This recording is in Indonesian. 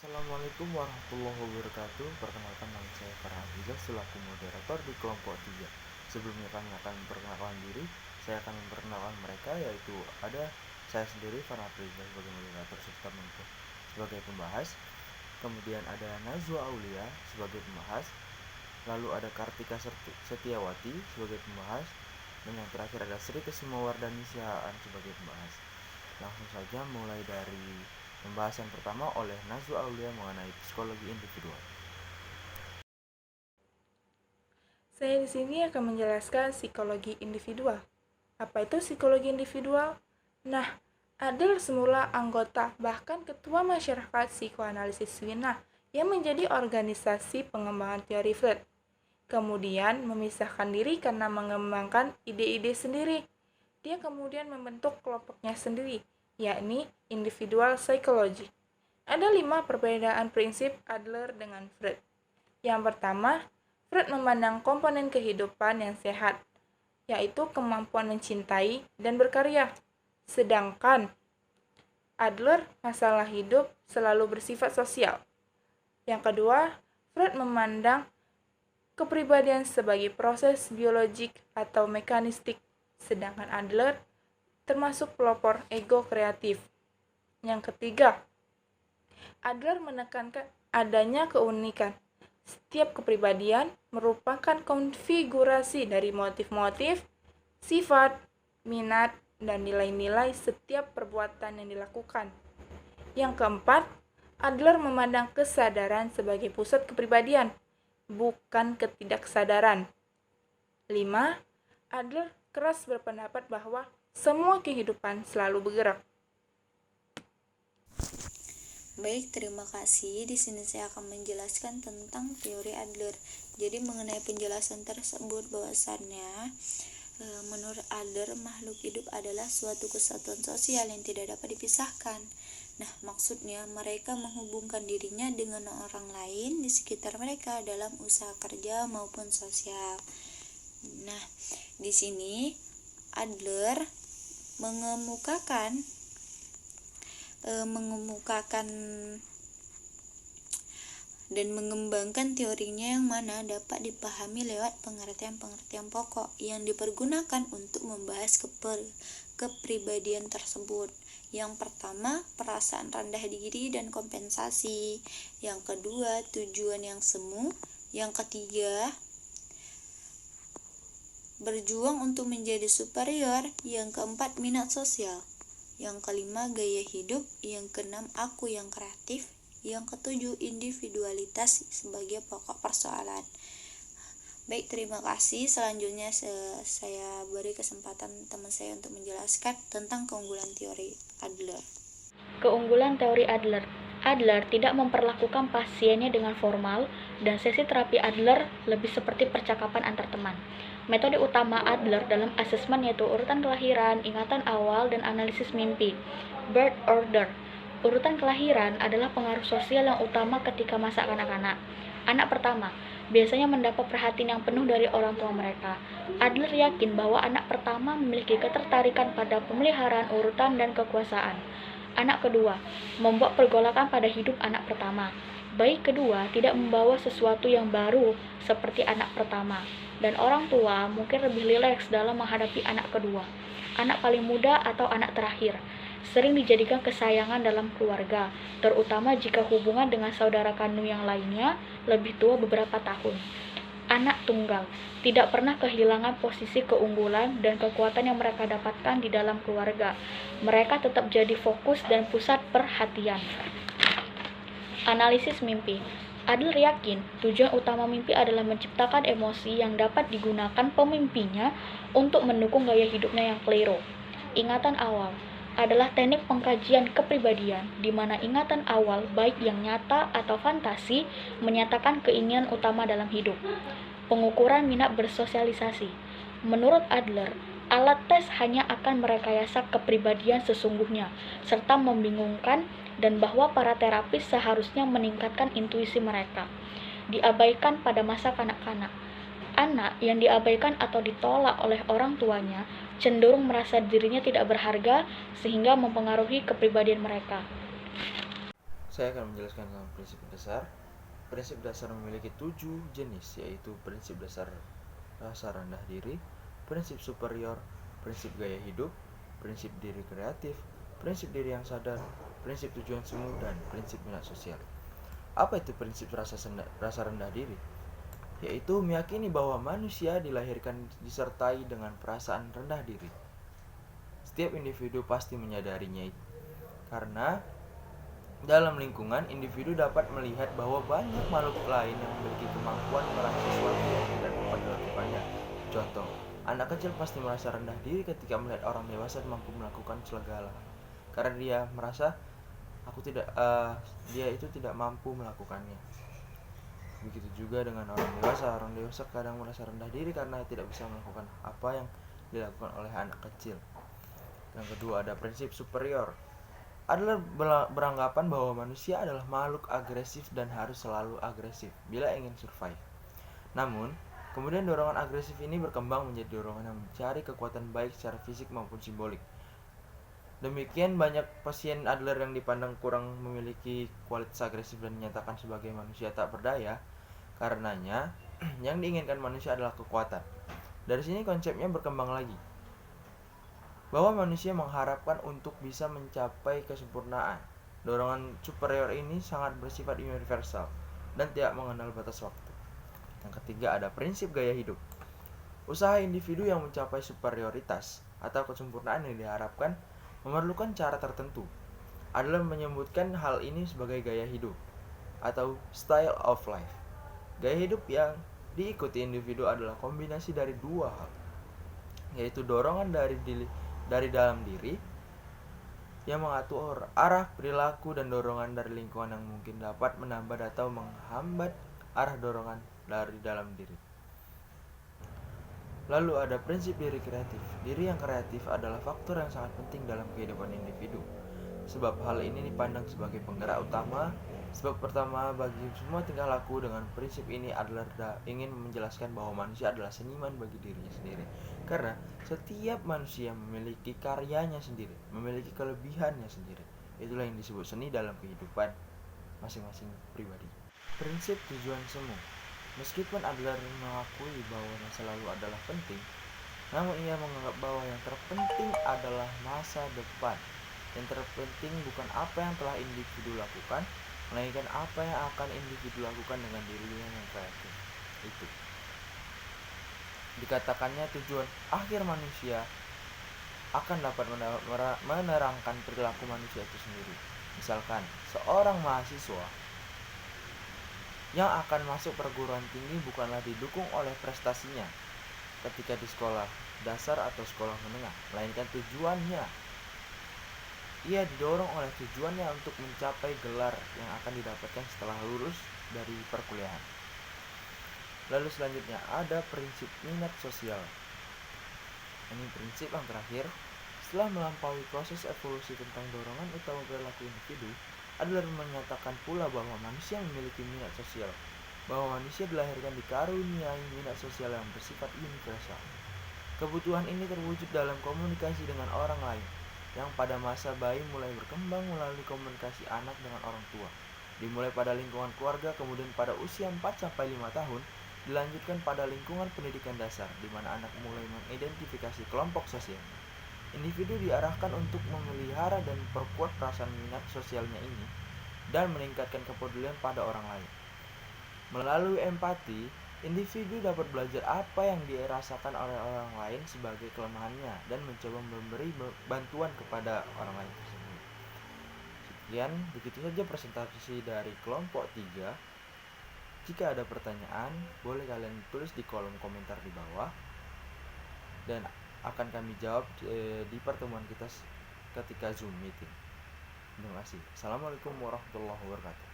Assalamualaikum warahmatullahi wabarakatuh. Perkenalkan, nama saya Farhan Hamzah selaku moderator di kelompok 3. Sebelumnya kami akan memperkenalkan diri. Saya akan memperkenalkan mereka, yaitu ada saya sendiri Farhan Hamzah sebagai moderator serta sebagai pembahas. Kemudian ada Nazwa Aulia sebagai pembahas. Lalu ada Kartika Setiawati sebagai pembahas. Dan yang terakhir ada Sri Kesumawardani Sihaan sebagai pembahas. Langsung saja mulai dari pembahasan pertama oleh Nazwa Aulia mengenai psikologi individual. Saya di sini akan menjelaskan psikologi individual. Apa itu psikologi individual? Nah, Adler semula anggota bahkan ketua masyarakat psikoanalisis Wina yang menjadi organisasi pengembangan teori Freud. Kemudian memisahkan diri karena mengembangkan ide-ide sendiri. Dia kemudian membentuk kelompoknya sendiri, yakni individual psychology. Ada 5 perbedaan prinsip Adler dengan Freud. Yang pertama, Freud memandang komponen kehidupan yang sehat, yaitu kemampuan mencintai dan berkarya. Sedangkan Adler, masalah hidup selalu bersifat sosial. Yang kedua, Freud memandang kepribadian sebagai proses biologik atau mekanistik, sedangkan Adler termasuk pelopor ego kreatif. Yang ketiga, Adler menekankan adanya keunikan. Setiap kepribadian merupakan konfigurasi dari motif-motif, sifat, minat, dan nilai-nilai setiap perbuatan yang dilakukan. Yang keempat, Adler memandang kesadaran sebagai pusat kepribadian, bukan ketidaksadaran. 5. Adler keras berpendapat bahwa semua kehidupan selalu bergerak. Baik, terima kasih. Di sini saya akan menjelaskan tentang teori Adler. Jadi mengenai penjelasan tersebut bahwasannya menurut Adler makhluk hidup adalah suatu kesatuan sosial yang tidak dapat dipisahkan. Nah, maksudnya mereka menghubungkan dirinya dengan orang lain di sekitar mereka dalam usaha kerja maupun sosial. Nah, di sini Adler mengemukakan dan mengembangkan teorinya yang mana dapat dipahami lewat pengertian-pengertian pokok yang dipergunakan untuk membahas kepribadian tersebut. Yang pertama, perasaan rendah diri dan kompensasi. Yang kedua, tujuan yang semu. Yang ketiga, berjuang untuk menjadi superior. Yang keempat, minat sosial. Yang kelima, gaya hidup. Yang keenam, aku yang kreatif. Yang ketujuh, individualitas sebagai pokok persoalan. Baik, terima kasih. Selanjutnya saya beri kesempatan teman saya untuk menjelaskan tentang keunggulan teori Adler. Keunggulan teori Adler. Adler tidak memperlakukan pasiennya dengan formal, dan sesi terapi Adler lebih seperti percakapan antar teman. Metode utama Adler dalam asesmen yaitu urutan kelahiran, ingatan awal, dan analisis mimpi. Birth order. Urutan kelahiran adalah pengaruh sosial yang utama ketika masa kanak-kanak. Anak pertama biasanya mendapat perhatian yang penuh dari orang tua mereka. Adler yakin bahwa anak pertama memiliki ketertarikan pada pemeliharaan urutan dan kekuasaan. Anak kedua membuat pergolakan pada hidup anak pertama. Bayi kedua tidak membawa sesuatu yang baru seperti anak pertama, dan orang tua mungkin lebih rileks dalam menghadapi anak kedua. Anak paling muda atau anak terakhir sering dijadikan kesayangan dalam keluarga, terutama jika hubungan dengan saudara kandung yang lainnya lebih tua beberapa tahun. Anak tunggal tidak pernah kehilangan posisi keunggulan dan kekuatan yang mereka dapatkan di dalam keluarga. Mereka tetap jadi fokus dan pusat perhatian. Analisis mimpi. Adler yakin tujuan utama mimpi adalah menciptakan emosi yang dapat digunakan pemimpinya untuk mendukung gaya hidupnya yang keliru. Ingatan awal adalah teknik pengkajian kepribadian di mana ingatan awal baik yang nyata atau fantasi menyatakan keinginan utama dalam hidup. Pengukuran minat bersosialisasi. Menurut Adler, alat tes hanya akan merekayasa kepribadian sesungguhnya serta membingungkan, dan bahwa para terapis seharusnya meningkatkan intuisi mereka. Diabaikan pada masa kanak-kanak. Anak yang diabaikan atau ditolak oleh orang tuanya cenderung merasa dirinya tidak berharga sehingga mempengaruhi kepribadian mereka. Saya akan menjelaskan tentang prinsip dasar. Prinsip dasar memiliki 7 jenis, yaitu prinsip dasar rasa rendah diri, prinsip superior, prinsip gaya hidup, prinsip diri kreatif, prinsip diri yang sadar, prinsip tujuan semu, dan prinsip minat sosial. Apa itu prinsip rasa rendah diri? Yaitu meyakini bahwa manusia dilahirkan disertai dengan perasaan rendah diri. Setiap individu pasti menyadarinya, karena dalam lingkungan, individu dapat melihat bahwa banyak makhluk lain yang memiliki kemampuan meraih sesuatu yang tidak dapat dilakukannya. Contoh, anak kecil pasti merasa rendah diri ketika melihat orang dewasa mampu melakukan segala hal, karena dia merasa dia itu tidak mampu melakukannya. Begitu juga dengan orang dewasa. Orang dewasa kadang merasa rendah diri karena tidak bisa melakukan apa yang dilakukan oleh anak kecil. Yang kedua, ada prinsip superior. Adler beranggapan bahwa manusia adalah makhluk agresif dan harus selalu agresif bila ingin survive. Namun, kemudian dorongan agresif ini berkembang menjadi dorongan yang mencari kekuatan baik secara fisik maupun simbolik. Demikian banyak pasien Adler yang dipandang kurang memiliki kualitas agresif dan dinyatakan sebagai manusia tak berdaya. Karenanya, yang diinginkan manusia adalah kekuatan. Dari sini konsepnya berkembang lagi, bahwa manusia mengharapkan untuk bisa mencapai kesempurnaan. Dorongan superior ini sangat bersifat universal dan tidak mengenal batas waktu. Yang ketiga, ada prinsip gaya hidup. Usaha individu yang mencapai superioritas atau kesempurnaan yang diharapkan memerlukan cara tertentu. Adler menyebutkan hal ini sebagai gaya hidup atau style of life. Gaya hidup yang diikuti individu adalah kombinasi dari dua hal, yaitu dorongan dari dalam diri yang mengatur arah perilaku dan dorongan dari lingkungan yang mungkin dapat menambah atau menghambat arah dorongan dari dalam diri. Lalu ada prinsip diri kreatif. Diri yang kreatif adalah faktor yang sangat penting dalam kehidupan individu, sebab hal ini dipandang sebagai penggerak utama. Sebab pertama bagi semua tingkah laku. Dengan prinsip ini Adler ingin menjelaskan bahwa manusia adalah seniman bagi dirinya sendiri, karena setiap manusia memiliki karyanya sendiri, memiliki kelebihannya sendiri. Itulah yang disebut seni dalam kehidupan masing-masing pribadi. Prinsip tujuan semu. Meskipun Adler mengakui bahwa masa lalu adalah penting, namun ia menganggap bahwa yang terpenting adalah masa depan. Yang terpenting bukan apa yang telah individu lakukan, melainkan apa yang akan individu lakukan dengan dirinya yang kreatif. Itu dikatakannya tujuan akhir manusia akan dapat menerangkan perilaku manusia itu sendiri. Misalkan, seorang mahasiswa yang akan masuk perguruan tinggi bukanlah didukung oleh prestasinya ketika di sekolah dasar atau sekolah menengah, melainkan tujuannya. Ia didorong oleh tujuannya untuk mencapai gelar yang akan didapatkan setelah lulus dari perkuliahan. Lalu selanjutnya ada prinsip minat sosial. Ini prinsip yang terakhir. Setelah melampaui proses evolusi tentang dorongan utama perilaku individu, Adler menyatakan pula bahwa manusia memiliki minat sosial, bahwa manusia dilahirkan dikaruniai minat sosial yang bersifat universal. Kebutuhan ini terwujud dalam komunikasi dengan orang lain, yang pada masa bayi mulai berkembang melalui komunikasi anak dengan orang tua, dimulai pada lingkungan keluarga, kemudian pada usia 4-5 tahun, dilanjutkan pada lingkungan pendidikan dasar, di mana anak mulai mengidentifikasi kelompok sosial. Individu diarahkan untuk memelihara dan memperkuat perasaan minat sosialnya ini, dan meningkatkan kepedulian pada orang lain. Melalui empati, individu dapat belajar apa yang dirasakan oleh orang lain sebagai kelemahannya dan mencoba memberi bantuan kepada orang lain tersebut. Sekian, begitu saja presentasi dari kelompok 3. Jika ada pertanyaan, boleh kalian tulis di kolom komentar di bawah, dan akan kami jawab di pertemuan kita ketika Zoom meeting. Terima kasih. Assalamualaikum warahmatullahi wabarakatuh.